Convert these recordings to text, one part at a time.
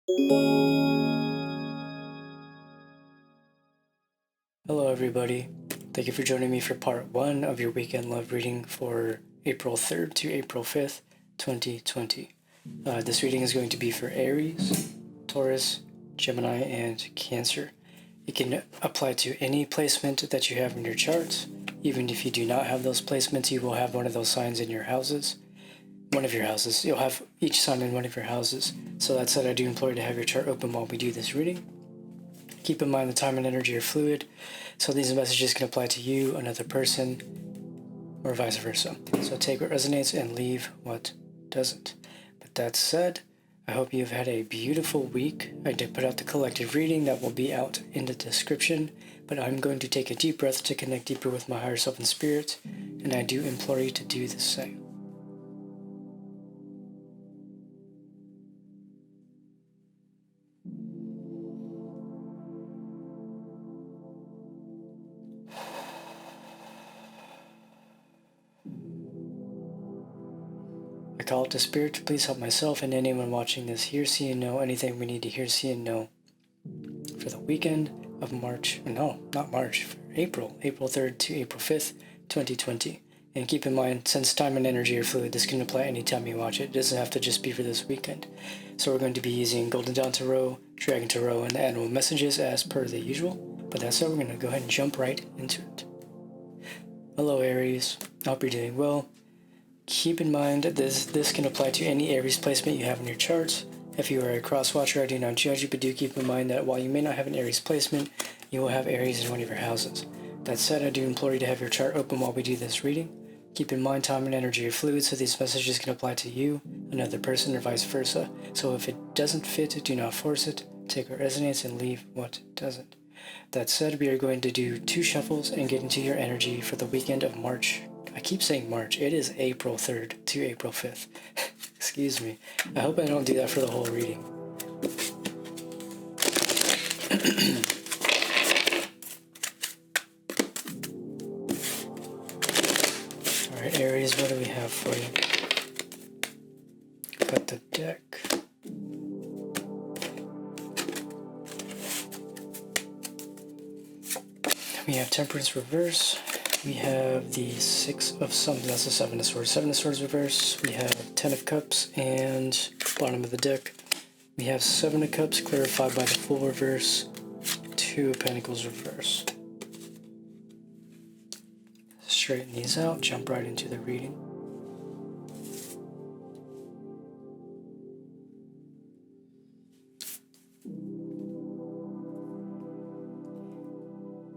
Hello everybody, thank you for joining me for part 1 of your weekend love reading for April 3rd to April 5th, 2020. This reading is going to be for Aries, Taurus, Gemini, and Cancer. It can apply to any placement that you have in your chart. Even if you do not have those placements, you will have one of those signs in your houses. One of your houses. You'll have each sign in one of your houses. So that said, I do implore you to have your chart open while we do this reading. Keep in mind the time and energy are fluid, so these messages can apply to you, another person, or vice versa. So take what resonates and leave what doesn't. But that said, I hope you've had a beautiful week. I did put out the collective reading that will be out in the description, but I'm going to take a deep breath to connect deeper with my higher self and spirit, and I do implore you to do the same. I call it to Spirit to please help myself and anyone watching this hear, see, and know anything we need to hear, see, and know for the weekend of April 3rd to April 5th, 2020. And keep in mind, since time and energy are fluid, this can apply anytime you watch it. It doesn't have to just be for this weekend. So we're going to be using Golden Dawn Tarot, Dragon Tarot, and the animal messages as per the usual. But that said, we're going to go ahead and jump right into it. Hello Aries, I hope you're doing well. Keep in mind that this can apply to any Aries placement you have in your charts. If you are a cross-watcher, I do not judge you, but do keep in mind that while you may not have an Aries placement, you will have Aries in one of your houses. That said, I do implore you to have your chart open while we do this reading. Keep in mind time and energy are fluid, so these messages can apply to you, another person, or vice versa. So if it doesn't fit, do not force it. Take what resonates and leave what doesn't. That said, we are going to do 2 shuffles and get into your energy for the weekend of March. I keep saying March. It is April 3rd to April 5th. Excuse me. I hope I don't do that for the whole reading. Alright, Aries, what do we have for you? Got the deck. We have Temperance reverse. We have the 6 of something, that's the 7 of Swords. 7 of Swords reverse. We have 10 of Cups and bottom of the deck. We have 7 of Cups clarified by the Fool reverse. 2 of Pentacles reverse. Straighten these out, jump right into the reading.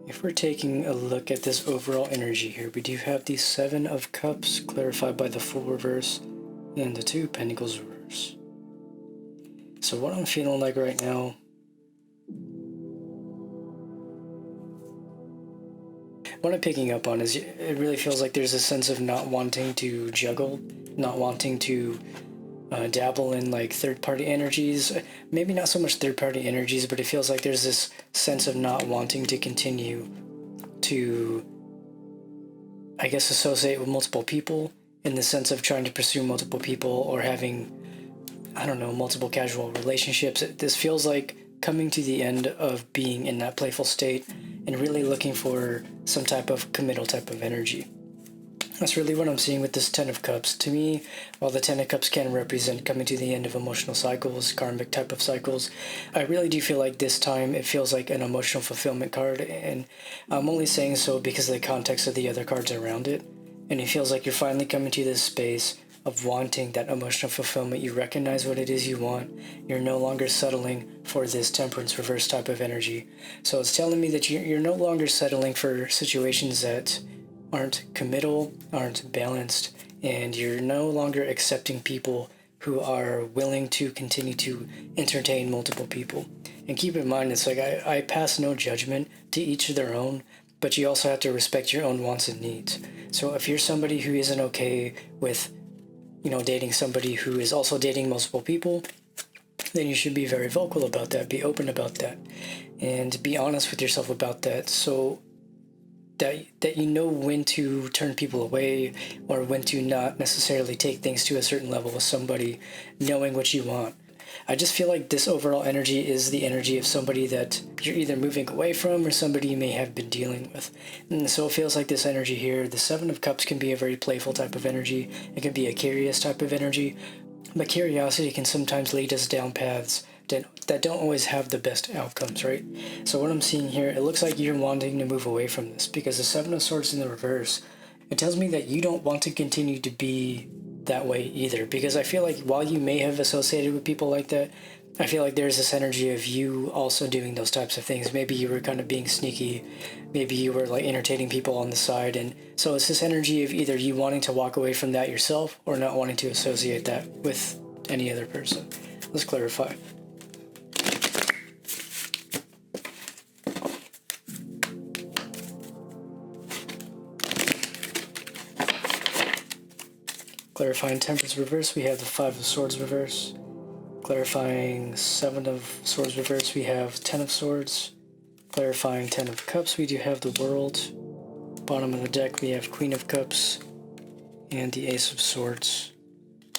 If we're taking a look at this overall energy here, we do have the 7 of Cups clarified by the Fool reverse and the 2 Pentacles reverse. So what I'm feeling like right now, what I'm picking up on is it really feels like there's a sense of not wanting to juggle, not wanting to dabble in like third-party energies. Maybe not so much third-party energies, but it feels like there's this sense of not wanting to continue to, I guess, associate with multiple people, in the sense of trying to pursue multiple people or having, I don't know, multiple casual relationships. This feels like coming to the end of being in that playful state and really looking for some type of committal type of energy. That's really what I'm seeing with this 10 of Cups. To me, while the 10 of Cups can represent coming to the end of emotional cycles, karmic type of cycles, I really do feel like this time it feels like an emotional fulfillment card, and I'm only saying so because of the context of the other cards around it. And it feels like you're finally coming to this space of wanting that emotional fulfillment. You recognize what it is you want. You're no longer settling for this Temperance reverse type of energy. So it's telling me that you're no longer settling for situations that aren't committal, aren't balanced, and you're no longer accepting people who are willing to continue to entertain multiple people. And keep in mind, it's like I pass no judgment, to each their own, but you also have to respect your own wants and needs. So if you're somebody who isn't okay with, dating somebody who is also dating multiple people, then you should be very vocal about that, be open about that, and be honest with yourself about that, so that you know when to turn people away or when to not necessarily take things to a certain level with somebody, knowing what you want. I just feel like this overall energy is the energy of somebody that you're either moving away from or somebody you may have been dealing with. And so it feels like this energy here, the Seven of Cups, can be a very playful type of energy. It can be a curious type of energy. But curiosity can sometimes lead us down paths that don't always have the best outcomes, right? So what I'm seeing here, it looks like you're wanting to move away from this, because the Seven of Swords in the reverse, it tells me that you don't want to continue to be that way either, because I feel like while you may have associated with people like that, I feel like there's this energy of you also doing those types of things. Maybe you were kind of being sneaky, maybe you were like entertaining people on the side, and so it's this energy of either you wanting to walk away from that yourself or not wanting to associate that with any other person. Let's clarify. Clarifying Temperance reverse, we have the Five of Swords reverse. Clarifying Seven of Swords reverse, we have Ten of Swords. Clarifying Ten of Cups, we do have the World. Bottom of the deck, we have Queen of Cups and the Ace of Swords.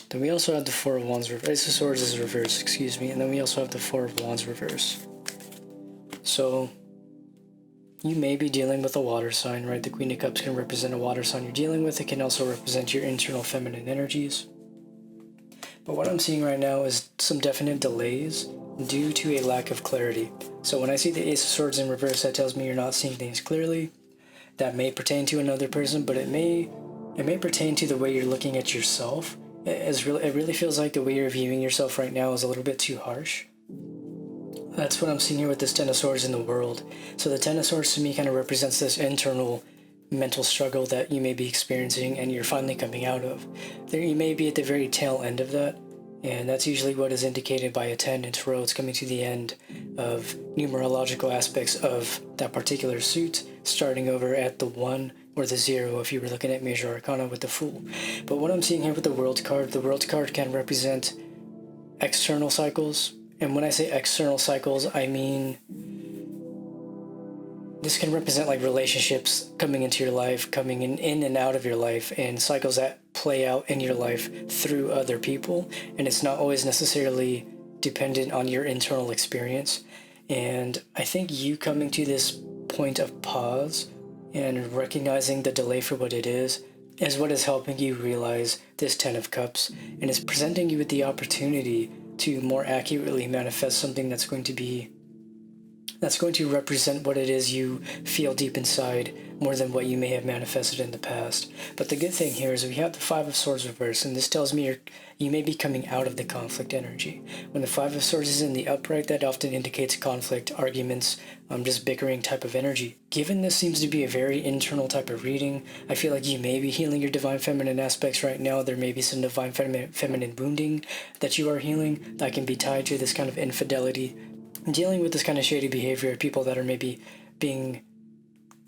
Then we also have the Four of Wands reverse. Ace of Swords is reverse, excuse me. And then we also have the Four of Wands reverse. So you may be dealing with a water sign, right? The Queen of Cups can represent a water sign you're dealing with. It can also represent your internal feminine energies. But what I'm seeing right now is some definite delays due to a lack of clarity. So when I see the Ace of Swords in reverse, that tells me you're not seeing things clearly. That may pertain to another person, but it may pertain to the way you're looking at yourself. It really feels like the way you're viewing yourself right now is a little bit too harsh. That's what I'm seeing here with this Ten of Swords in the World. So the Ten of Swords to me kind of represents this internal mental struggle that you may be experiencing and you're finally coming out of. There, you may be at the very tail end of that, and that's usually what is indicated by a 10 in Tarot. It's coming to the end of numerological aspects of that particular suit, starting over at the 1 or the 0 if you were looking at Major Arcana with the Fool. But what I'm seeing here with the World card, the World card can represent external cycles. And when I say external cycles, I mean this can represent like relationships coming into your life, coming in and out of your life, and cycles that play out in your life through other people. And it's not always necessarily dependent on your internal experience. And I think you coming to this point of pause and recognizing the delay for what it is what is helping you realize this Ten of Cups, and is presenting you with the opportunity to more accurately manifest something that's going to represent what it is you feel deep inside more than what you may have manifested in the past. But the good thing here is we have the Five of Swords reverse, and this tells me you may be coming out of the conflict energy. When the Five of Swords is in the upright, that often indicates conflict, arguments, just bickering type of energy. Given this seems to be a very internal type of reading, I feel like you may be healing your divine feminine aspects right now. There may be some divine feminine wounding that you are healing that can be tied to this kind of infidelity. Dealing with this kind of shady behavior of people that are maybe being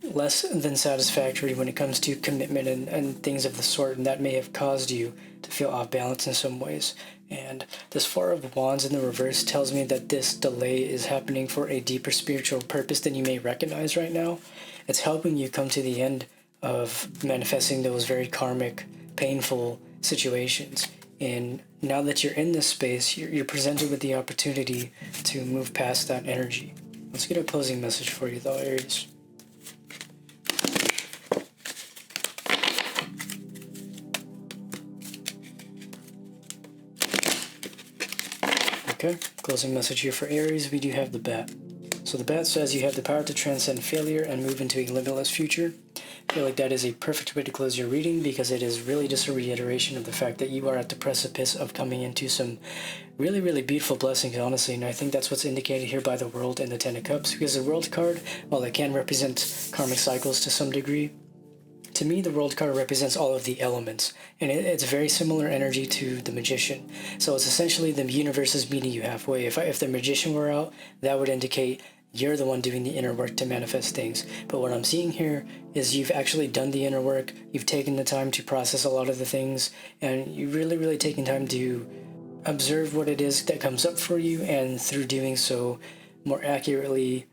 less than satisfactory when it comes to commitment and things of the sort, and that may have caused you to feel off balance in some ways. And this Four of Wands in the reverse tells me that this delay is happening for a deeper spiritual purpose than you may recognize right now. It's helping you come to the end of manifesting those very karmic, painful situations. And now that you're in this space, you're presented with the opportunity to move past that energy. Let's get a closing message for you though, Aries. Okay, closing message here for Aries, we do have the Bat. So the Bat says you have the power to transcend failure and move into a limitless future. I feel like that is a perfect way to close your reading, because it is really just a reiteration of the fact that you are at the precipice of coming into some really, really beautiful blessings, honestly. And I think that's what's indicated here by the World and the Ten of Cups, because the World card, while it can represent karmic cycles to some degree, to me, the World card represents all of the elements, and it's very similar energy to the Magician. So it's essentially the universe is meeting you halfway. If the Magician were out, that would indicate you're the one doing the inner work to manifest things. But what I'm seeing here is you've actually done the inner work, you've taken the time to process a lot of the things, and you've really, really taken time to observe what it is that comes up for you, and through doing so, more accurately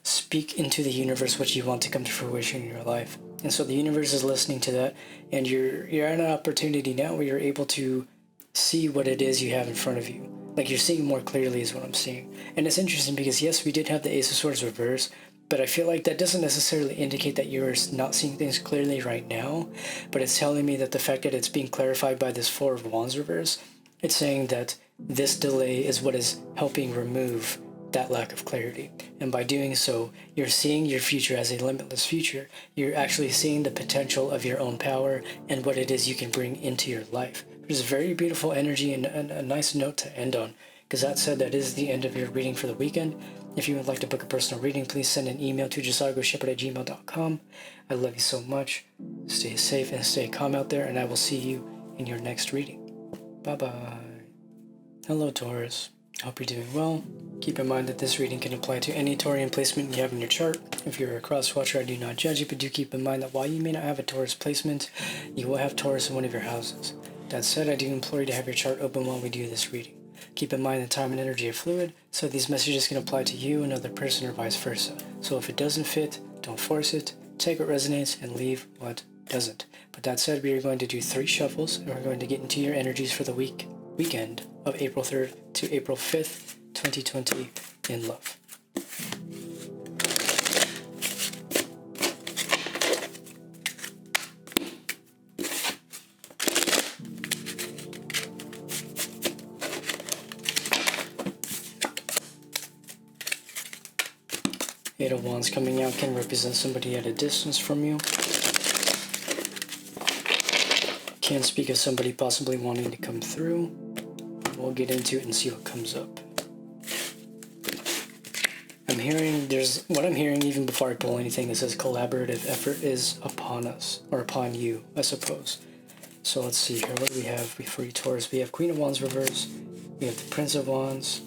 speak into the universe what you want to come to fruition in your life. And so the universe is listening to that, and you're at an opportunity now where you're able to see what it is you have in front of you. Like you're seeing more clearly is what I'm seeing. And it's interesting because yes, we did have the Ace of Swords reverse, but I feel like that doesn't necessarily indicate that you're not seeing things clearly right now, but it's telling me that the fact that it's being clarified by this Four of Wands reverse, it's saying that this delay is what is helping remove that lack of clarity. And by doing so, you're seeing your future as a limitless future. You're actually seeing the potential of your own power and what it is you can bring into your life. There's a very beautiful energy and a nice note to end on. Because that said, that is the end of your reading for the weekend. If you would like to book a personal reading, please send an email to jzargoshepard@gmail.com. I love you so much. Stay safe and stay calm out there, and I will see you in your next reading. Bye-bye. Hello, Taurus. Hope you're doing well. Keep in mind that this reading can apply to any Taurian placement you have in your chart. If you're a cross-watcher, I do not judge you, but do keep in mind that while you may not have a Taurus placement, you will have Taurus in one of your houses. That said, I do implore you to have your chart open while we do this reading. Keep in mind that time and energy are fluid, so these messages can apply to you, another person, or vice versa. So if it doesn't fit, don't force it. Take what resonates and leave what doesn't. But that said, we are going to do 3 shuffles, and we're going to get into your energies for the weekend of April 3rd to April 5th, 2020 in love. Eight of Wands coming out can represent somebody at a distance from you. Can speak of somebody possibly wanting to come through. We'll get into it and see what comes up. What I'm hearing even before I pull anything, it says collaborative effort is upon us, or upon you, I suppose. So let's see here, what do we have for you, Taurus? We have Queen of Wands reverse, we have the Prince of Wands,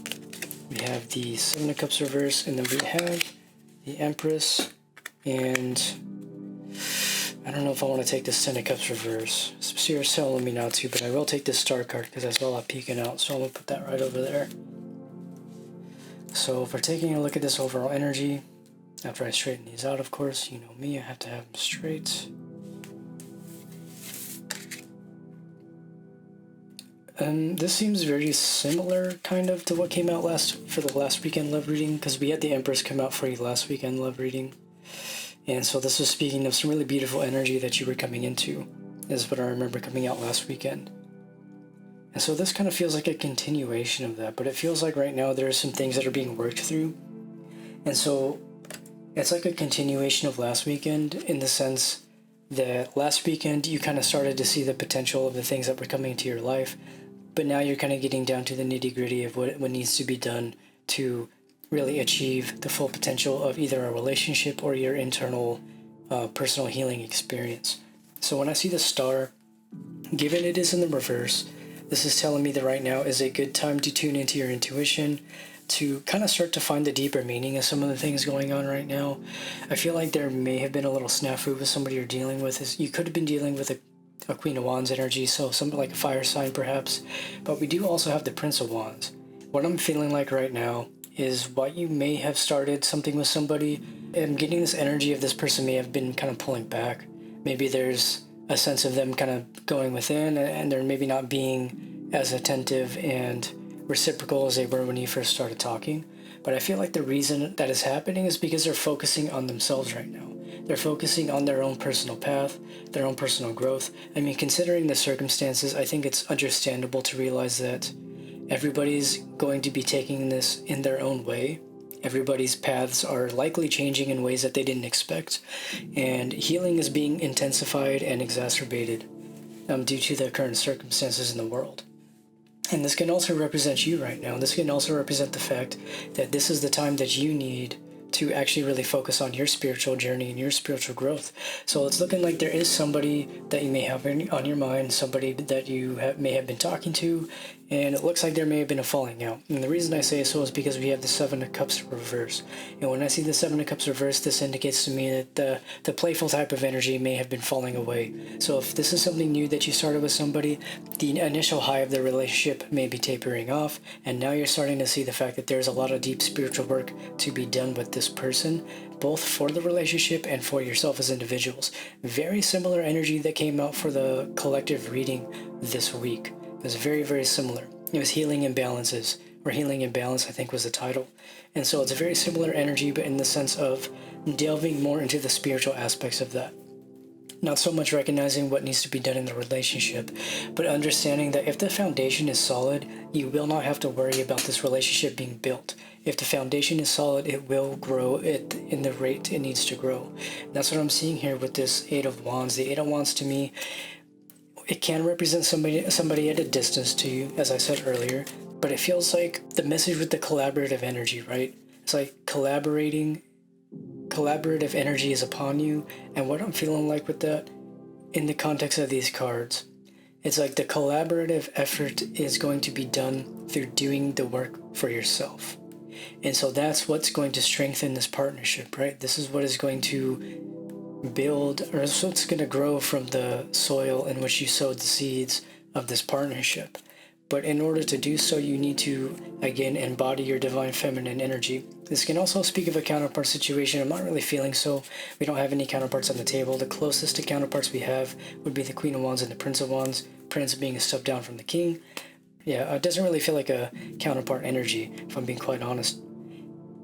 we have the Seven of Cups reverse, and then we have the Empress, and I don't know if I want to take this Ten of Cups reverse. Spirit's telling me not to, but I will take this Star card because I saw that peeking out, so I'm going to put that right over there. So if we're taking a look at this overall energy, after I straighten these out, of course, you know me, I have to have them straight. This seems very similar, kind of, to what came out for the last weekend love reading, because we had the Empress come out for you last weekend love reading. And so this was speaking of some really beautiful energy that you were coming into, is what I remember coming out last weekend. And so this kind of feels like a continuation of that, but it feels like right now there are some things that are being worked through. And so it's like a continuation of last weekend in the sense that last weekend you kind of started to see the potential of the things that were coming into your life, but now you're kind of getting down to the nitty-gritty of what needs to be done to really achieve the full potential of either a relationship or your internal personal healing experience. So when I see the Star, given it is in the reverse, this is telling me that right now is a good time to tune into your intuition, to kind of start to find the deeper meaning of some of the things going on right now. I feel like there may have been a little snafu with somebody you're dealing with. You could have been dealing with a Queen of Wands energy, so something like a fire sign perhaps, but we do also have the Prince of Wands. What I'm feeling like right now is while you may have started something with somebody, I'm getting this energy of this person may have been kind of pulling back. Maybe there's a sense of them kind of going within, and they're maybe not being as attentive and reciprocal as they were when you first started talking. But I feel like the reason that is happening is because they're focusing on themselves right now. They're focusing on their own personal path, their own personal growth. I mean, considering the circumstances, I think it's understandable to realize that everybody's going to be taking this in their own way. Everybody's paths are likely changing in ways that they didn't expect, and healing is being intensified and exacerbated due to the current circumstances in the world. And this can also represent you right now. This can also represent the fact that this is the time that you need to actually really focus on your spiritual journey and your spiritual growth. So it's looking like there is somebody that you may have on your mind, somebody that you may have been talking to, and it looks like there may have been a falling out. And the reason I say so is because we have the Seven of Cups reverse. And when I see the Seven of Cups reverse, this indicates to me that the playful type of energy may have been falling away. So if this is something new that you started with somebody, the initial high of the relationship may be tapering off, and now you're starting to see the fact that there's a lot of deep spiritual work to be done with this person, both for the relationship and for yourself as individuals. Very similar energy that came out for the collective reading this week. It's very, very similar. It was Healing Imbalances, or Healing Imbalance, I think was the title. And so it's a very similar energy, but in the sense of delving more into the spiritual aspects of that. Not so much recognizing what needs to be done in the relationship, but understanding that if the foundation is solid, you will not have to worry about this relationship being built. If the foundation is solid, it will grow in the rate it needs to grow. And that's what I'm seeing here with this Eight of Wands. The Eight of Wands, to me, it can represent somebody at a distance to you, as I said earlier, but it feels like the message with the collaborative energy, right? It's like collaborative energy is upon you. And what I'm feeling like with that, in the context of these cards, it's like the collaborative effort is going to be done through doing the work for yourself. And so that's what's going to strengthen this partnership, right? This is what is going to build, or it's what's going to grow from the soil in which you sowed the seeds of this partnership. But in order to do so, you need to, again, embody your divine feminine energy. This can also speak of a counterpart situation. I'm not really feeling so. We don't have any counterparts on the table. The closest to counterparts we have would be the Queen of Wands and the Prince of Wands. Prince being a step down from the King. Yeah, it doesn't really feel like a counterpart energy, if I'm being quite honest.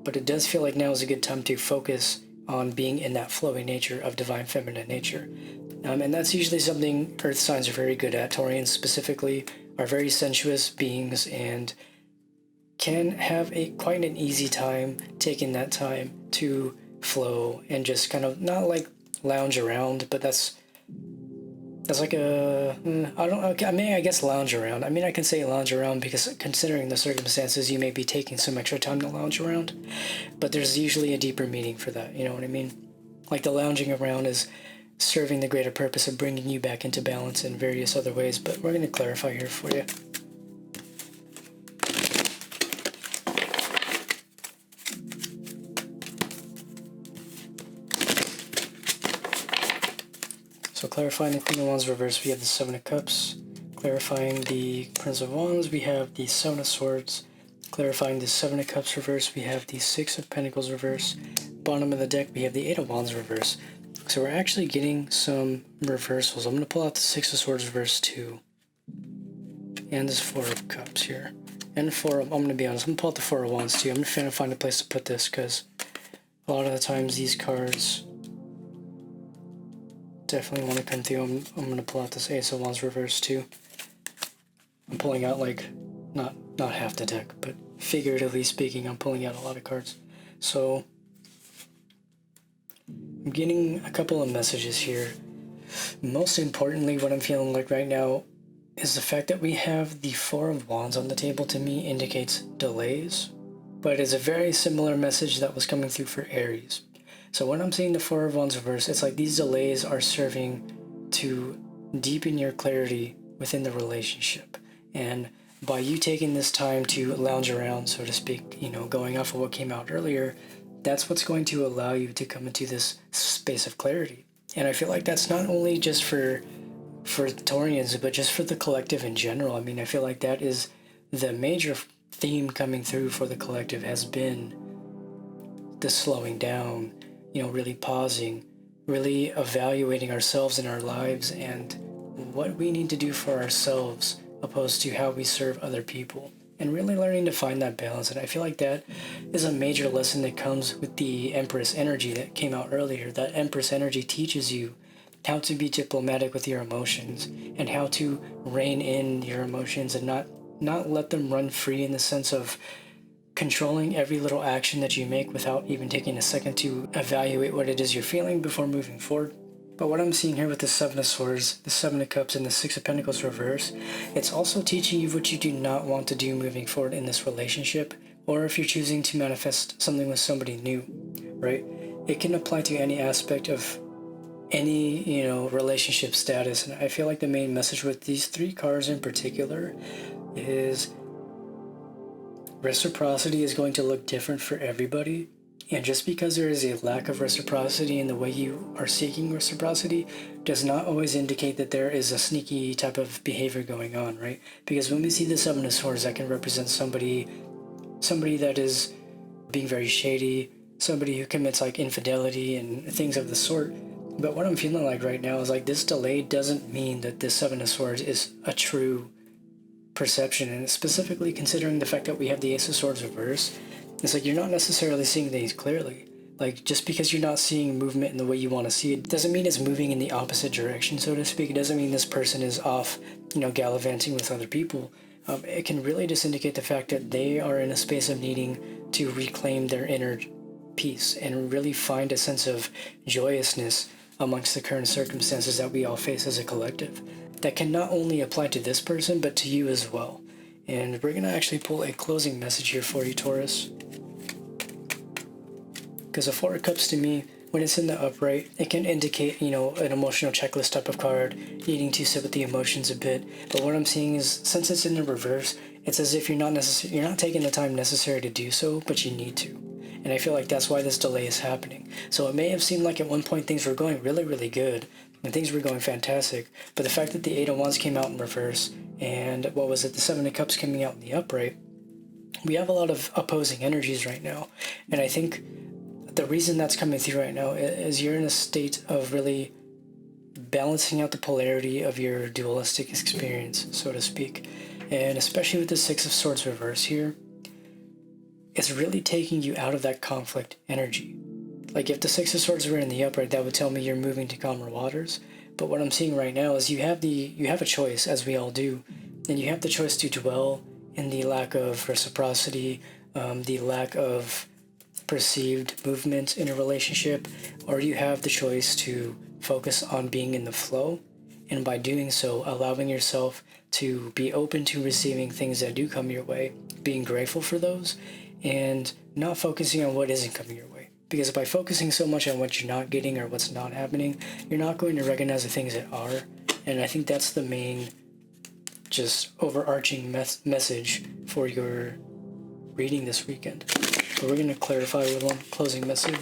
But it does feel like now is a good time to focus on being in that flowing nature of divine feminine nature. And that's usually something earth signs are very good at. Taurians specifically are very sensuous beings and can have quite an easy time taking that time to flow and just kind of not like lounge around, but that's like I guess lounge around. I mean, I can say lounge around because considering the circumstances, you may be taking some extra time to lounge around, but there's usually a deeper meaning for that, you know what I mean? Like the lounging around is serving the greater purpose of bringing you back into balance in various other ways, but we're going to clarify here for you. So clarifying the Queen of Wands reverse, we have the Seven of Cups. Clarifying the Prince of Wands, we have the Seven of Swords. Clarifying the Seven of Cups reverse, we have the Six of Pentacles reverse. Bottom of the deck, we have the Eight of Wands reverse. So we're actually getting some reversals. I'm going to pull out the Six of Swords reverse too. And this Four of Cups here. And I'm going to be honest, I'm going to pull out the Four of Wands too. I'm trying to find a place to put this because a lot of the times these cards definitely want to come through. I'm going to pull out this Ace of Wands reverse too. I'm pulling out like, not half the deck, but figuratively speaking, I'm pulling out a lot of cards. So I'm getting a couple of messages here. Most importantly, what I'm feeling like right now is the fact that we have the Four of Wands on the table, to me indicates delays, but it's a very similar message that was coming through for Aries. So when I'm seeing the Four of Wands reverse, it's like these delays are serving to deepen your clarity within the relationship. And by you taking this time to lounge around, so to speak, going off of what came out earlier, that's what's going to allow you to come into this space of clarity. And I feel like that's not only just for Taurians, but just for the collective in general. I mean, I feel like that is the major theme coming through for the collective has been the slowing down, really pausing, really evaluating ourselves and our lives and what we need to do for ourselves opposed to how we serve other people, and really learning to find that balance. And I feel like that is a major lesson that comes with the Empress energy that came out earlier. That Empress energy teaches you how to be diplomatic with your emotions and how to rein in your emotions and not let them run free, in the sense of controlling every little action that you make without even taking a second to evaluate what it is you're feeling before moving forward. But what I'm seeing here with the Seven of Swords, the Seven of Cups, and the Six of Pentacles reverse, it's also teaching you what you do not want to do moving forward in this relationship, or if you're choosing to manifest something with somebody new, right? It can apply to any aspect of any, relationship status. And I feel like the main message with these three cards in particular is reciprocity is going to look different for everybody. And just because there is a lack of reciprocity in the way you are seeking reciprocity does not always indicate that there is a sneaky type of behavior going on, right? Because when we see the Seven of Swords, that can represent somebody that is being very shady, somebody who commits like infidelity and things of the sort. But what I'm feeling like right now is like this delay doesn't mean that this Seven of Swords is a true perception, and specifically considering the fact that we have the Ace of Swords reverse, it's like you're not necessarily seeing things clearly. Like, just because you're not seeing movement in the way you want to see it doesn't mean it's moving in the opposite direction, so to speak. It doesn't mean this person is off, gallivanting with other people. It can really just indicate the fact that they are in a space of needing to reclaim their inner peace and really find a sense of joyousness amongst the current circumstances that we all face as a collective. That can not only apply to this person, but to you as well. And we're going to actually pull a closing message here for you, Taurus. Because the Four of Cups, to me, when it's in the upright, it can indicate, an emotional checklist type of card, needing to sit with the emotions a bit. But what I'm seeing is, since it's in the reverse, it's as if you're not taking the time necessary to do so, but you need to. And I feel like that's why this delay is happening. So it may have seemed like at one point things were going really, really good, and things were going fantastic. But the fact that the Eight of Wands came out in reverse, and the Seven of Cups coming out in the upright, we have a lot of opposing energies right now. And I think the reason that's coming through right now is you're in a state of really balancing out the polarity of your dualistic experience, so to speak. And especially with the Six of Swords reverse here, it's really taking you out of that conflict energy. Like, if the Six of Swords were in the upright, that would tell me you're moving to calmer waters. But what I'm seeing right now is you have a choice, as we all do, and you have the choice to dwell in the lack of reciprocity, the lack of perceived movement in a relationship, or you have the choice to focus on being in the flow, and by doing so, allowing yourself to be open to receiving things that do come your way, being grateful for those, and not focusing on what isn't coming your way. Because by focusing so much on what you're not getting or what's not happening, you're not going to recognize the things that are. And I think that's the main, just overarching message for your reading this weekend. But we're going to clarify with one closing message.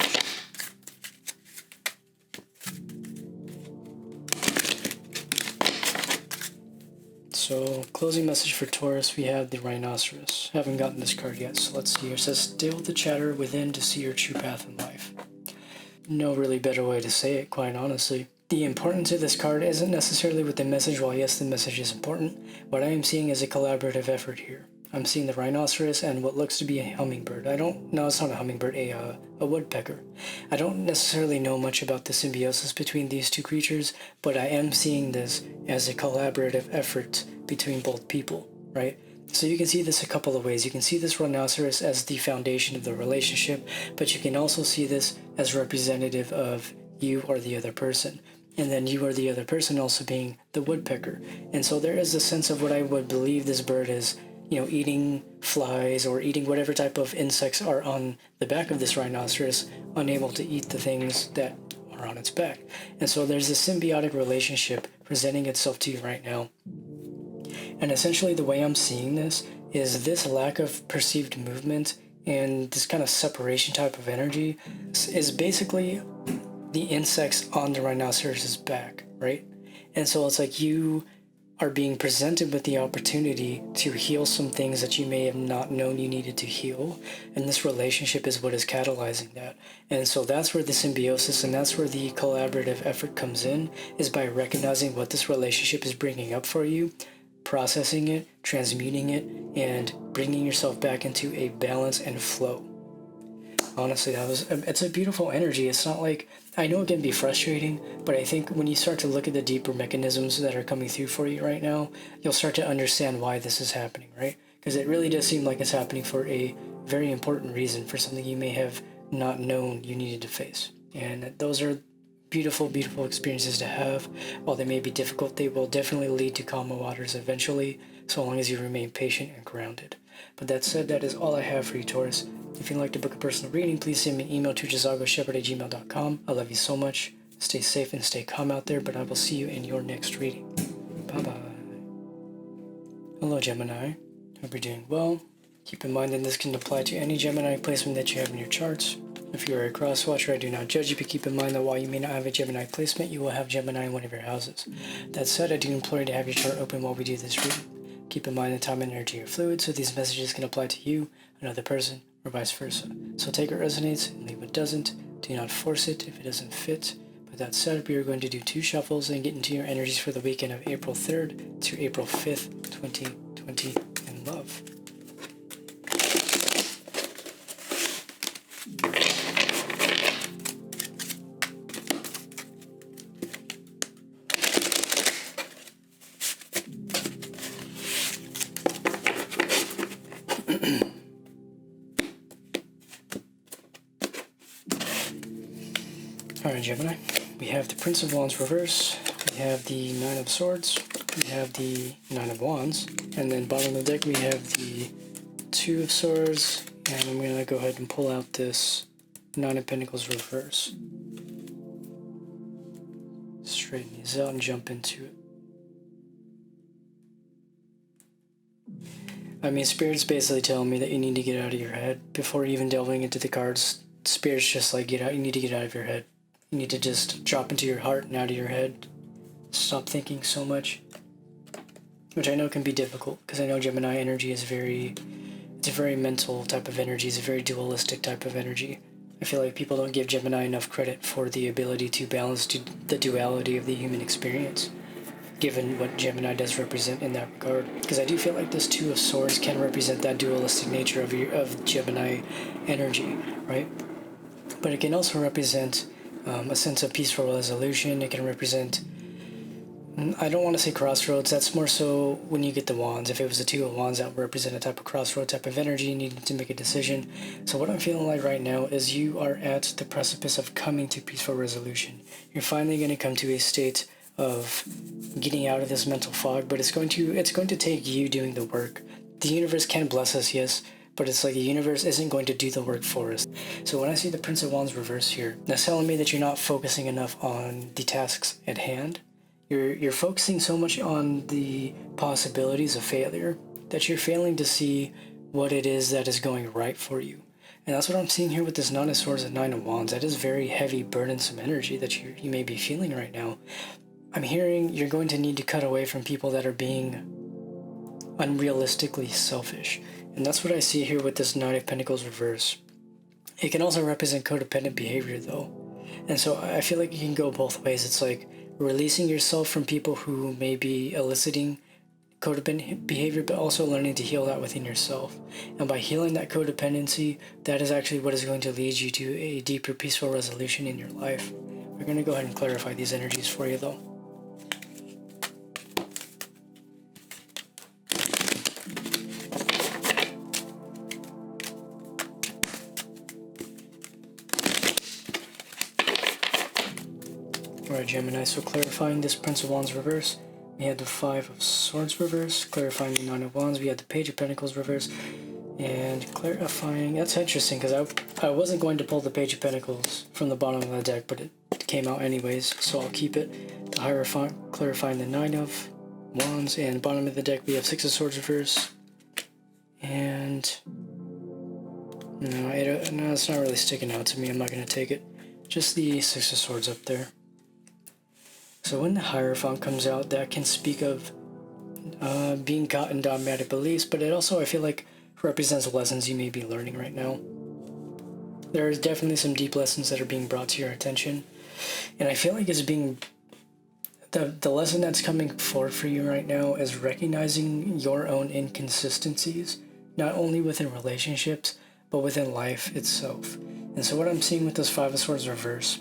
So, closing message for Taurus, we have the Rhinoceros. Haven't gotten this card yet, so let's see here. It says, still the chatter within to see your true path in life. No really better way to say it, quite honestly. The importance of this card isn't necessarily with the message. While yes, the message is important, what I am seeing is a collaborative effort here. I'm seeing the Rhinoceros and what looks to be a hummingbird. No, it's not a hummingbird, a woodpecker. I don't necessarily know much about the symbiosis between these two creatures, but I am seeing this as a collaborative effort between both people, right? So you can see this a couple of ways. You can see this Rhinoceros as the foundation of the relationship, but you can also see this as representative of you or the other person. And then you or the other person also being the woodpecker. And so there is a sense of what I would believe this bird is, eating flies or eating whatever type of insects are on the back of this rhinoceros, unable to eat the things that are on its back. And so there's a symbiotic relationship presenting itself to you right now. And essentially the way I'm seeing this is this lack of perceived movement and this kind of separation type of energy is basically the insects on the rhinoceros's back, right? And so it's like you are being presented with the opportunity to heal some things that you may have not known you needed to heal, and this relationship is what is catalyzing that. And so that's where the symbiosis and that's where the collaborative effort comes in, is by recognizing what this relationship is bringing up for you, processing it, transmuting it, and bringing yourself back into a balance and flow. Honestly, it's a beautiful energy. It's not like, I know it can be frustrating, but I think when you start to look at the deeper mechanisms that are coming through for you right now, you'll start to understand why this is happening, right? Because it really does seem like it's happening for a very important reason, for something you may have not known you needed to face. And those are beautiful, beautiful experiences to have. While they may be difficult, they will definitely lead to calmer waters eventually, so long as you remain patient and grounded. But that said, that is all I have for you, Taurus. If you'd like to book a personal reading, please send me an email to jzargoshepard@gmail.com. I love you so much. Stay safe and stay calm out there, but I will see you in your next reading. Bye-bye. Hello, Gemini. Hope you're doing well. Keep in mind that this can apply to any Gemini placement that you have in your charts. If you are a cross-watcher, I do not judge you, but keep in mind that while you may not have a Gemini placement, you will have Gemini in one of your houses. That said, I do implore you to have your chart open while we do this reading. Keep in mind that time and energy are fluid, so these messages can apply to you, another person, or vice versa. So take what resonates and leave what doesn't. Do not force it if it doesn't fit. With that said, we are going to do 2 shuffles and get into your energies for the weekend of April 3rd to April 5th, 2020. 20 in love. Alright, Gemini, we have the Prince of Wands reverse, we have the Nine of Swords, we have the Nine of Wands, and then bottom of the deck we have the Two of Swords, and I'm going to go ahead and pull out this Nine of Pentacles reverse. Straighten these out and jump into it. I mean, Spirit's basically telling me that you need to get out of your head. Before even delving into the cards, Spirit's just like, get out. You need to get out of your head. You need to just drop into your heart and out of your head. Stop thinking so much. Which I know can be difficult, because I know Gemini energy is it's a very mental type of energy. It's a very dualistic type of energy. I feel like people don't give Gemini enough credit for the ability to balance the duality of the human experience, given what Gemini does represent in that regard. Because I do feel like this Two of Swords can represent that dualistic nature of Gemini energy, right? But it can also represent a sense of peaceful resolution. It can represent, I don't want to say crossroads, that's more so when you get the wands. If it was the Two of Wands, that would represent a type of crossroad type of energy, needing to make a decision. So what I'm feeling like right now is you are at the precipice of coming to peaceful resolution. You're finally going to come to a state of getting out of this mental fog, but it's going to take you doing the work. The universe can bless us, yes, but it's like the universe isn't going to do the work for us. So when I see the Prince of Wands reverse here, that's telling me that you're not focusing enough on the tasks at hand. You're focusing so much on the possibilities of failure that you're failing to see what it is that is going right for you. And that's what I'm seeing here with this Nine of Swords and Nine of Wands. That is very heavy, burdensome energy that you may be feeling right now. I'm hearing you're going to need to cut away from people that are being unrealistically selfish. And that's what I see here with this Nine of Pentacles reverse. It can also represent codependent behavior though. And so I feel like you can go both ways. It's like releasing yourself from people who may be eliciting codependent behavior, but also learning to heal that within yourself. And by healing that codependency, that is actually what is going to lead you to a deeper peaceful resolution in your life. We're going to go ahead and clarify these energies for you though. Alright, Gemini, so clarifying this Prince of Wands reverse, we had the Five of Swords reverse. Clarifying the Nine of Wands, we had the Page of Pentacles reverse. And clarifying, that's interesting, because I wasn't going to pull the Page of Pentacles from the bottom of the deck, but it came out anyways, so I'll keep it. The Hierophant, clarifying the Nine of Wands, and bottom of the deck we have Six of Swords reverse. And no, it's not really sticking out to me. I'm not going to take it. Just the Six of Swords up there. So when the Hierophant comes out, that can speak of being caught in dogmatic beliefs, but it also, I feel like, represents lessons you may be learning right now. There are definitely some deep lessons that are being brought to your attention, and I feel like it's being... The lesson that's coming forward for you right now is recognizing your own inconsistencies, not only within relationships, but within life itself. And so what I'm seeing with this Five of Swords reverse,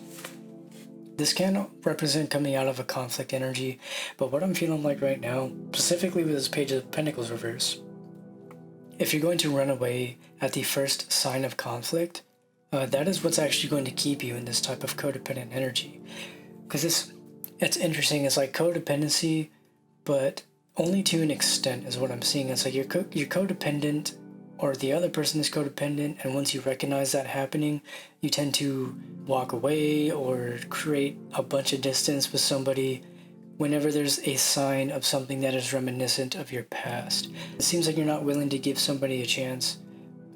this can represent coming out of a conflict energy, but what I'm feeling like right now, specifically with this Page of Pentacles reverse, if you're going to run away at the first sign of conflict, that is what's actually going to keep you in this type of codependent energy. Because it's interesting, it's like codependency, but only to an extent is what I'm seeing. It's like you're codependent, or the other person is codependent, and once you recognize that happening, you tend to walk away or create a bunch of distance with somebody whenever there's a sign of something that is reminiscent of your past. It seems like you're not willing to give somebody a chance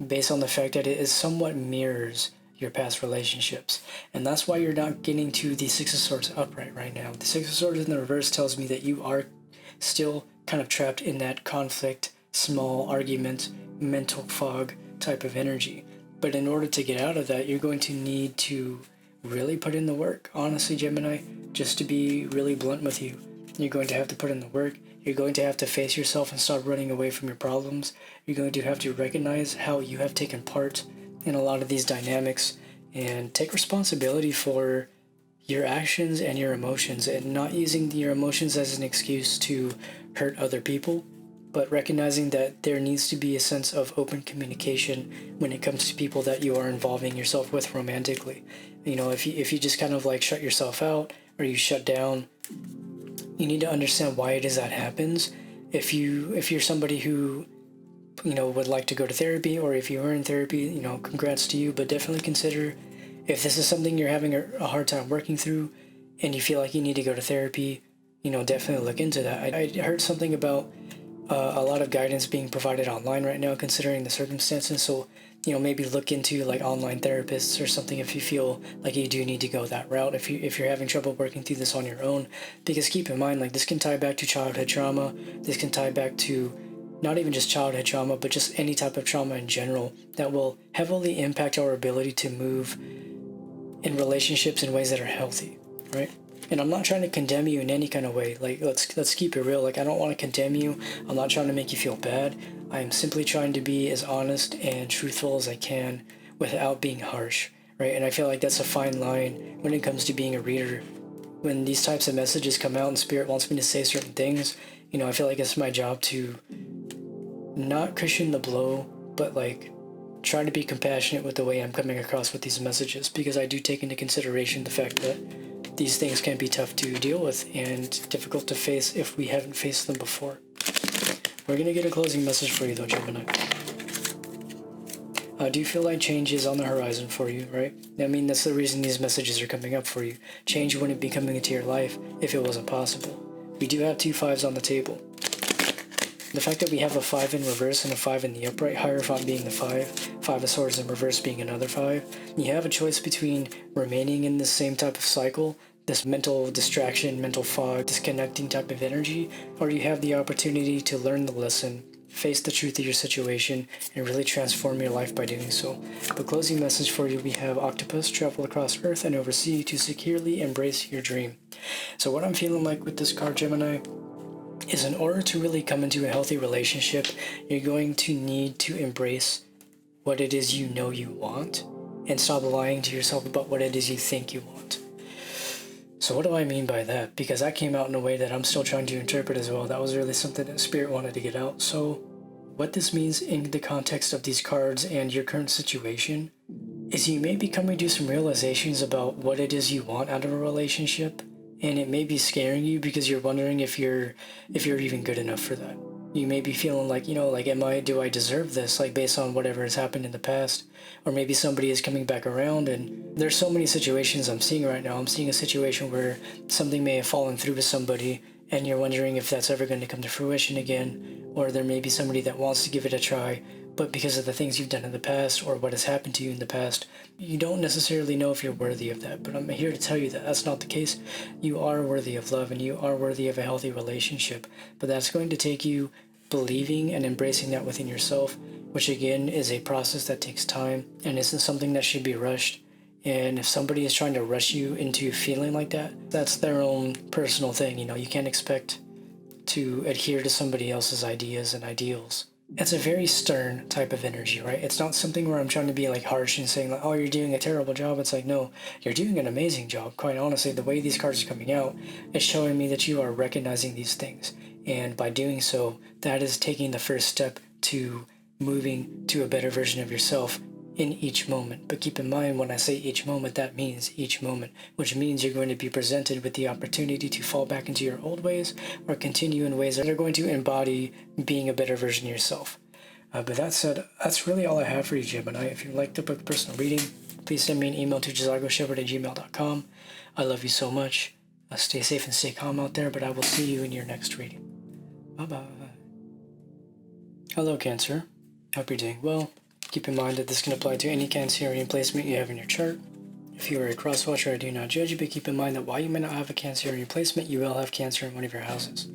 based on the fact that it somewhat mirrors your past relationships. And that's why you're not getting to the Six of Swords upright right now. The Six of Swords in the reverse tells me that you are still kind of trapped in that conflict, small argument, mental fog type of energy. But in order to get out of that, you're going to need to really put in the work. Honestly, Gemini, just to be really blunt with you, you're going to have to put in the work. You're going to have to face yourself and stop running away from your problems. You're going to have to recognize how you have taken part in a lot of these dynamics and take responsibility for your actions and your emotions, and not using your emotions as an excuse to hurt other people, but recognizing that there needs to be a sense of open communication when it comes to people that you are involving yourself with romantically. You know, if you just kind of like shut yourself out or you shut down, you need to understand why it is that happens. If you're somebody who, you know, would like to go to therapy, or if you are in therapy, you know, congrats to you, but definitely consider if this is something you're having a hard time working through and you feel like you need to go to therapy, you know, definitely look into that. I heard something about a lot of guidance being provided online right now, considering the circumstances. So, you know, maybe look into like online therapists or something if you feel like you do need to go that route, if you're having trouble working through this on your own. Because keep in mind, like, this can tie back to childhood trauma. This can tie back to not even just childhood trauma, but just any type of trauma in general that will heavily impact our ability to move in relationships in ways that are healthy, right? And I'm not trying to condemn you in any kind of way. Like, let's keep it real. Like, I don't want to condemn you. I'm not trying to make you feel bad. I am simply trying to be as honest and truthful as I can without being harsh, right? And I feel like that's a fine line when it comes to being a reader. When these types of messages come out and Spirit wants me to say certain things, you know, I feel like it's my job to not cushion the blow, but like try to be compassionate with the way I'm coming across with these messages, because I do take into consideration the fact that these things can be tough to deal with and difficult to face if we haven't faced them before. We're going to get a closing message for you though, Gemini. Do you feel like change is on the horizon for you, right? I mean, that's the reason these messages are coming up for you. Change wouldn't be coming into your life if it wasn't possible. We do have 2 5s on the table. The fact that we have a 5 in reverse and a 5 in the upright, Hierophant being the 5, 5 of Swords in reverse being another 5, you have a choice between remaining in this same type of cycle, this mental distraction, mental fog, disconnecting type of energy, or you have the opportunity to learn the lesson, face the truth of your situation, and really transform your life by doing so. The closing message for you, we have Octopus, travel across Earth and oversea to securely embrace your dream. So what I'm feeling like with this card, Gemini, is in order to really come into a healthy relationship, you're going to need to embrace what it is you know you want and stop lying to yourself about what it is you think you want. So what do I mean by that? Because that came out in a way that I'm still trying to interpret as well. That was really something that Spirit wanted to get out. So what this means in the context of these cards and your current situation is you may be coming to some realizations about what it is you want out of a relationship. And it may be scaring you because you're wondering if you're even good enough for that. You may be feeling like, you know, like, do I deserve this? Like, based on whatever has happened in the past. Or maybe somebody is coming back around, and there's so many situations I'm seeing right now. I'm seeing a situation where something may have fallen through to somebody, and you're wondering if that's ever going to come to fruition again. Or there may be somebody that wants to give it a try, but because of the things you've done in the past or what has happened to you in the past, you don't necessarily know if you're worthy of that. But I'm here to tell you that that's not the case. You are worthy of love and you are worthy of a healthy relationship. But that's going to take you believing and embracing that within yourself, which again is a process that takes time and isn't something that should be rushed. And if somebody is trying to rush you into feeling like that, that's their own personal thing. You know, you can't expect to adhere to somebody else's ideas and ideals. It's a very stern type of energy, right? It's not something where I'm trying to be like harsh and saying like, oh, you're doing a terrible job. It's like, no, you're doing an amazing job. Quite honestly, the way these cards are coming out is showing me that you are recognizing these things. And by doing so, that is taking the first step to moving to a better version of yourself in each moment. But keep in mind, when I say each moment, that means each moment, which means you're going to be presented with the opportunity to fall back into your old ways or continue in ways that are going to embody being a better version of yourself. But that said, that's really all I have for you, Gemini. If you'd like to book a personal reading, please send me an email to jzargoshepard@gmail.com. I love you so much. Stay safe and stay calm out there, but I will see you in your next reading. Bye-bye. Hello, Cancer. Hope you're doing well. Keep in mind that this can apply to any Cancerian placement you have in your chart. If you are a cross-watcher, I do not judge you, but keep in mind that while you may not have a Cancerian placement, you will have Cancer in one of your houses.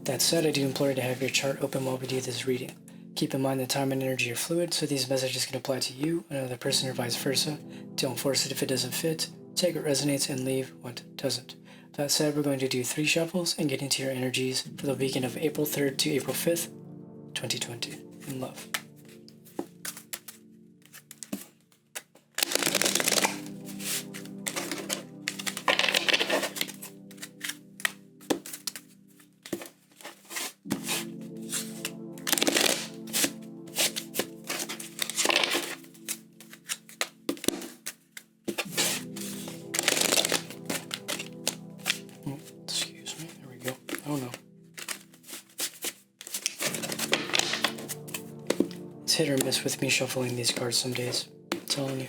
That said, I do implore you to have your chart open while we do this reading. Keep in mind that time and energy are fluid, so these messages can apply to you, another person, or vice versa. Don't force it if it doesn't fit. Take what resonates and leave what doesn't. That said, we're going to do 3 shuffles and get into your energies for the weekend of April 3rd to April 5th, 2020. In love. Excuse me. There we go. Oh no. It's hit or miss with me shuffling these cards some days. I'm telling you.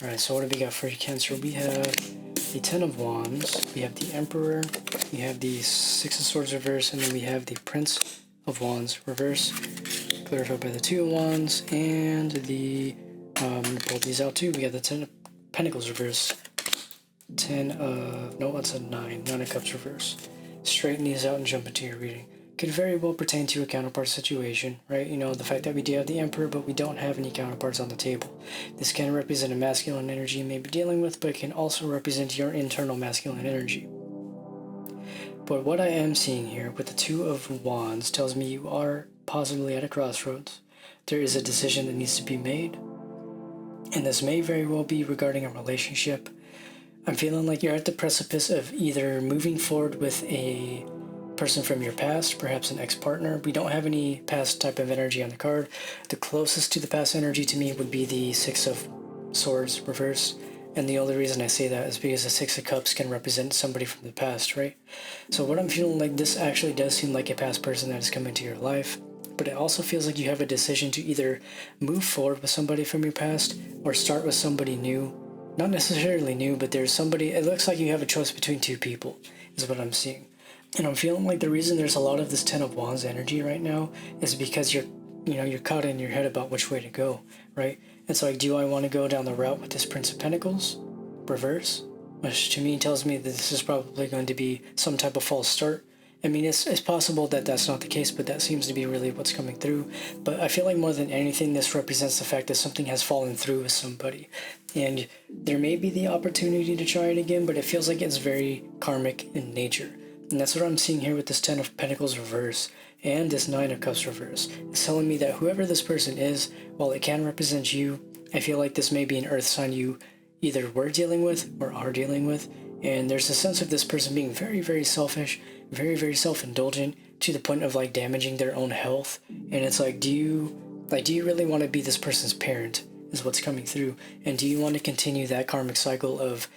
Alright, so what do we got for you, Cancer? We have the Ten of Wands, we have the Emperor, we have the Six of Swords reverse, and then we have the Prince of Wands reverse, clarified by the Two of Wands, and the, I'm going to pull these out too. We got the Ten of Pentacles reverse, no, that's a 9 of Cups reverse. Straighten these out and jump into your reading. Could very well pertain to a counterpart situation, right? You know, the fact that we do have the Emperor, but we don't have any counterparts on the table. This can represent a masculine energy you may be dealing with, but it can also represent your internal masculine energy. But what I am seeing here with the Two of Wands tells me you are possibly at a crossroads. There is a decision that needs to be made, and this may very well be regarding a relationship. I'm feeling like you're at the precipice of either moving forward with a person from your past, perhaps an ex-partner. We don't have any past type of energy on the card. The closest to the past energy to me would be the Six of Swords reverse, and the only reason I say that is because the Six of Cups can represent somebody from the past, right? So what I'm feeling like, this actually does seem like a past person that has come into your life, but it also feels like you have a decision to either move forward with somebody from your past or start with somebody new. Not necessarily new, but there's somebody, it looks like you have a choice between two people, is what I'm seeing. And I'm feeling like the reason there's a lot of this Ten of Wands energy right now is because you're caught in your head about which way to go, right? It's like, do I want to go down the route with this Prince of Pentacles reverse? Which to me tells me that this is probably going to be some type of false start. I mean, it's possible that that's not the case, but that seems to be really what's coming through. But I feel like more than anything, this represents the fact that something has fallen through with somebody. And there may be the opportunity to try it again, but it feels like it's very karmic in nature. And that's what I'm seeing here with this Ten of Pentacles reverse and this Nine of Cups reverse. It's telling me that whoever this person is, while it can represent you, I feel like this may be an earth sign you either were dealing with or are dealing with. And there's a sense of this person being very, very selfish, very, very self-indulgent to the point of like damaging their own health. And it's like, do you really want to be this person's parent is what's coming through? And do you want to continue that karmic cycle of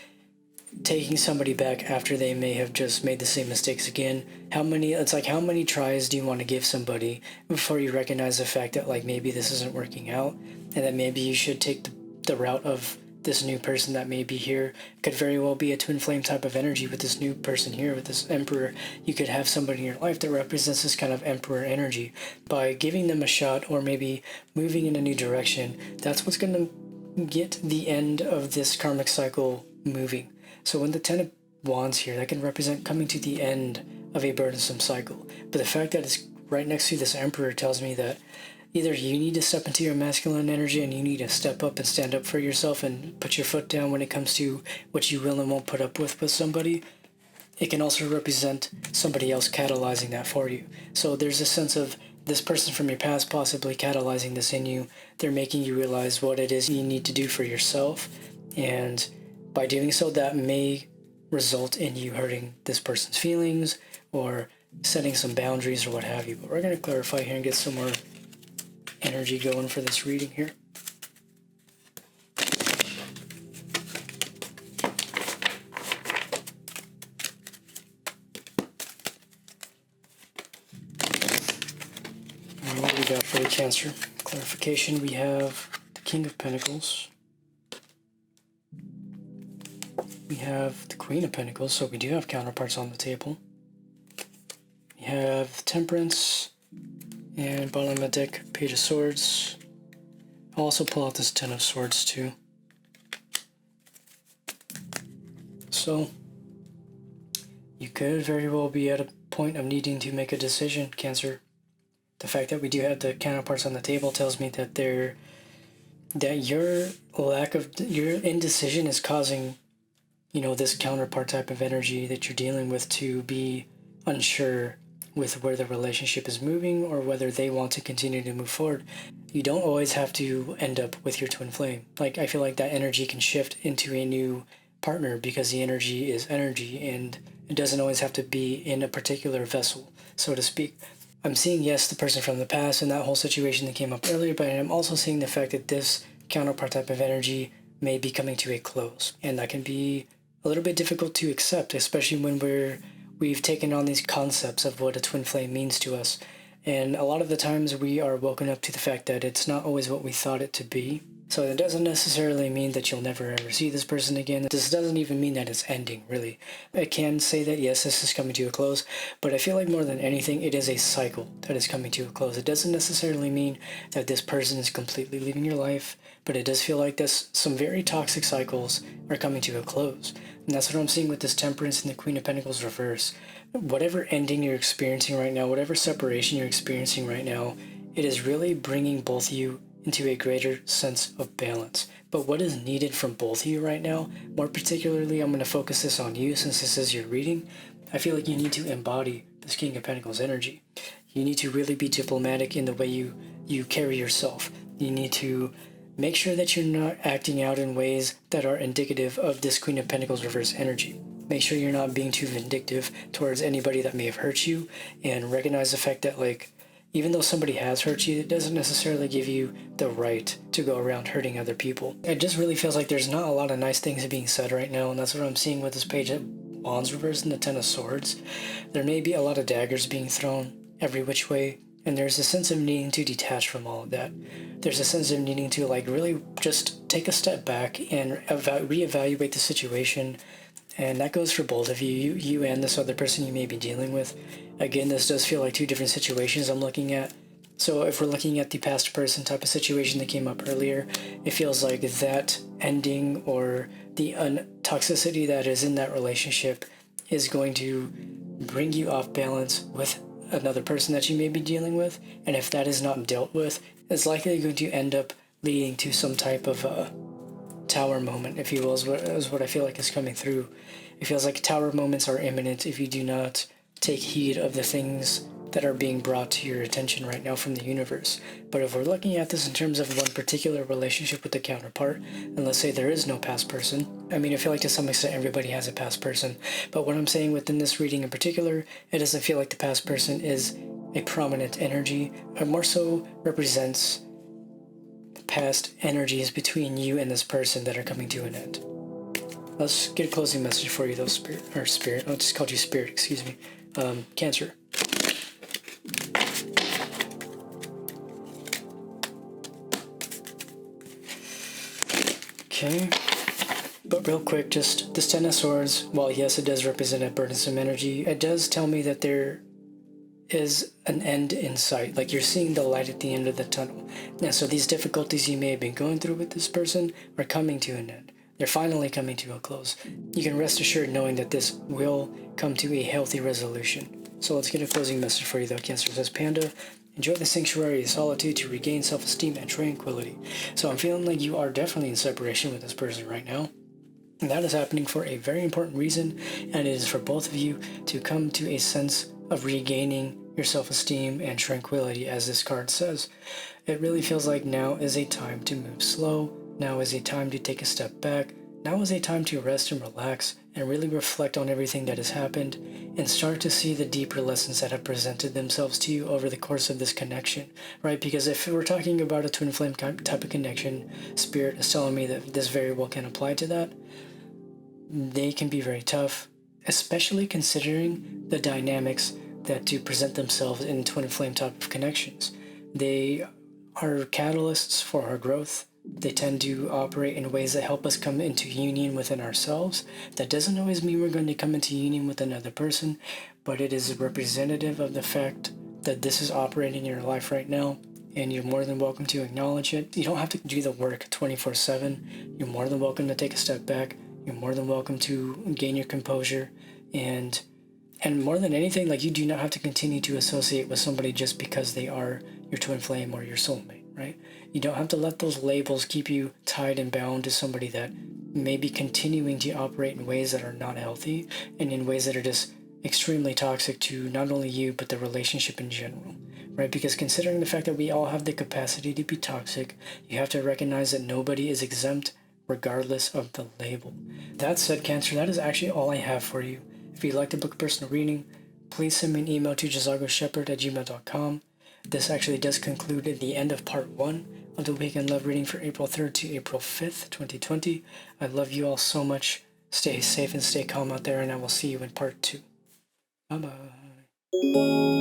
taking somebody back after they may have just made the same mistakes again? How many tries do you want to give somebody before you recognize the fact that like maybe this isn't working out, and that maybe you should take the route of this new person that may be here? Could very well be a twin flame type of energy with this new person here, with this Emperor. You could have somebody in your life that represents this kind of Emperor energy. By giving them a shot or maybe moving in a new direction, that's what's going to get the end of this karmic cycle moving. So when the Ten of Wands here, that can represent coming to the end of a burdensome cycle. But the fact that it's right next to this Emperor tells me that either you need to step into your masculine energy and you need to step up and stand up for yourself and put your foot down when it comes to what you will and won't put up with somebody. It can also represent somebody else catalyzing that for you. So there's a sense of this person from your past possibly catalyzing this in you. They're making you realize what it is you need to do for yourself. And by doing so, that may result in you hurting this person's feelings or setting some boundaries or what have you. But we're going to clarify here and get some more energy going for this reading here. And what do we got for the Cancer? Clarification, we have the King of Pentacles. We have the Queen of Pentacles, so we do have counterparts on the table. We have Temperance, and bottom of the deck, Page of Swords. I'll also pull out this Ten of Swords too. So, you could very well be at a point of needing to make a decision, Cancer. The fact that we do have the counterparts on the table tells me that your indecision is causing this counterpart type of energy that you're dealing with to be unsure with where the relationship is moving or whether they want to continue to move forward. You don't always have to end up with your twin flame. Like, I feel like that energy can shift into a new partner because the energy is energy and it doesn't always have to be in a particular vessel, so to speak. I'm seeing, yes, the person from the past and that whole situation that came up earlier, but I'm also seeing the fact that this counterpart type of energy may be coming to a close. And that can be a little bit difficult to accept, especially when we've taken on these concepts of what a twin flame means to us. And a lot of the times we are woken up to the fact that it's not always what we thought it to be. So it doesn't necessarily mean that you'll never ever see this person again. This doesn't even mean that it's ending, really. I can say that, yes, this is coming to a close, but I feel like more than anything, it is a cycle that is coming to a close. It doesn't necessarily mean that this person is completely leaving your life, but it does feel like some very toxic cycles are coming to a close. And that's what I'm seeing with this Temperance and the Queen of Pentacles reverse. Whatever ending you're experiencing right now, whatever separation you're experiencing right now, it is really bringing both of you into a greater sense of balance. But what is needed from both of you right now, more particularly, I'm going to focus this on you since this is your reading. I feel like you need to embody this King of Pentacles energy. You need to really be diplomatic in the way you carry yourself. You need to make sure that you're not acting out in ways that are indicative of this Queen of Pentacles reverse energy. Make sure you're not being too vindictive towards anybody that may have hurt you, and recognize the fact that, like, even though somebody has hurt you, it doesn't necessarily give you the right to go around hurting other people. It just really feels like there's not a lot of nice things being said right now, and that's what I'm seeing with this Page of Wands reversed and the Ten of Swords. There may be a lot of daggers being thrown every which way, and there's a sense of needing to detach from all of that. There's a sense of needing to, like, really just take a step back and reevaluate the situation. And that goes for both of you, you and this other person you may be dealing with. Again, this does feel like two different situations I'm looking at. So if we're looking at the past person type of situation that came up earlier, it feels like that ending or the toxicity that is in that relationship is going to bring you off balance with another person that you may be dealing with. And if that is not dealt with, it's likely going to end up leading to some type of tower moment, if you will, is what I feel like is coming through. It feels like tower moments are imminent if you do not take heed of the things that are being brought to your attention right now from the universe. But if we're looking at this in terms of one particular relationship with the counterpart, and let's say there is no past person, I mean, I feel like to some extent everybody has a past person, but what I'm saying within this reading in particular, it doesn't feel like the past person is a prominent energy. It more so represents past energies between you and this person that are coming to an end. Let's get a closing message for you though, Spirit. I just called you Spirit, excuse me. Cancer. Okay. But real quick, just this Ten of Swords, while yes, it does represent a burdensome energy, it does tell me that there is an end in sight. Like, you're seeing the light at the end of the tunnel. Now, so these difficulties you may have been going through with this person are coming to an end. They're finally coming to a close. You can rest assured knowing that this will come to a healthy resolution. So let's get a closing message for you though. Cancer says, Panda, enjoy the sanctuary of solitude to regain self-esteem and tranquility. So I'm feeling like you are definitely in separation with this person right now. And that is happening for a very important reason, and it is for both of you to come to a sense of regaining your self-esteem and tranquility, as this card says. It really feels like now is a time to move slow. Now is a time to take a step back. Now is a time to rest and relax and really reflect on everything that has happened and start to see the deeper lessons that have presented themselves to you over the course of this connection, right? Because if we're talking about a twin flame type of connection, Spirit is telling me that this very well can apply to that. They can be very tough, especially considering the dynamics that do present themselves in twin flame type of connections. They are catalysts for our growth. They tend to operate in ways that help us come into union within ourselves. That doesn't always mean we're going to come into union with another person, but it is representative of the fact that this is operating in your life right now, and you're more than welcome to acknowledge it. You don't have to do the work 24/7. You're more than welcome to take a step back. You're more than welcome to gain your composure, and more than anything, like, you do not have to continue to associate with somebody just because they are your twin flame or your soulmate. right? You don't have to let those labels keep you tied and bound to somebody that may be continuing to operate in ways that are not healthy and in ways that are just extremely toxic to not only you, but the relationship in general, right? Because considering the fact that we all have the capacity to be toxic, you have to recognize that nobody is exempt regardless of the label. That said, Cancer, that is actually all I have for you. If you'd like to book a personal reading, please send me an email to jzargoshepard@gmail.com. This actually does conclude the end of part 1 of the Weekend Love reading for April 3rd to April 5th, 2020. I love you all so much. Stay safe and stay calm out there, and I will see you in part 2. Bye-bye.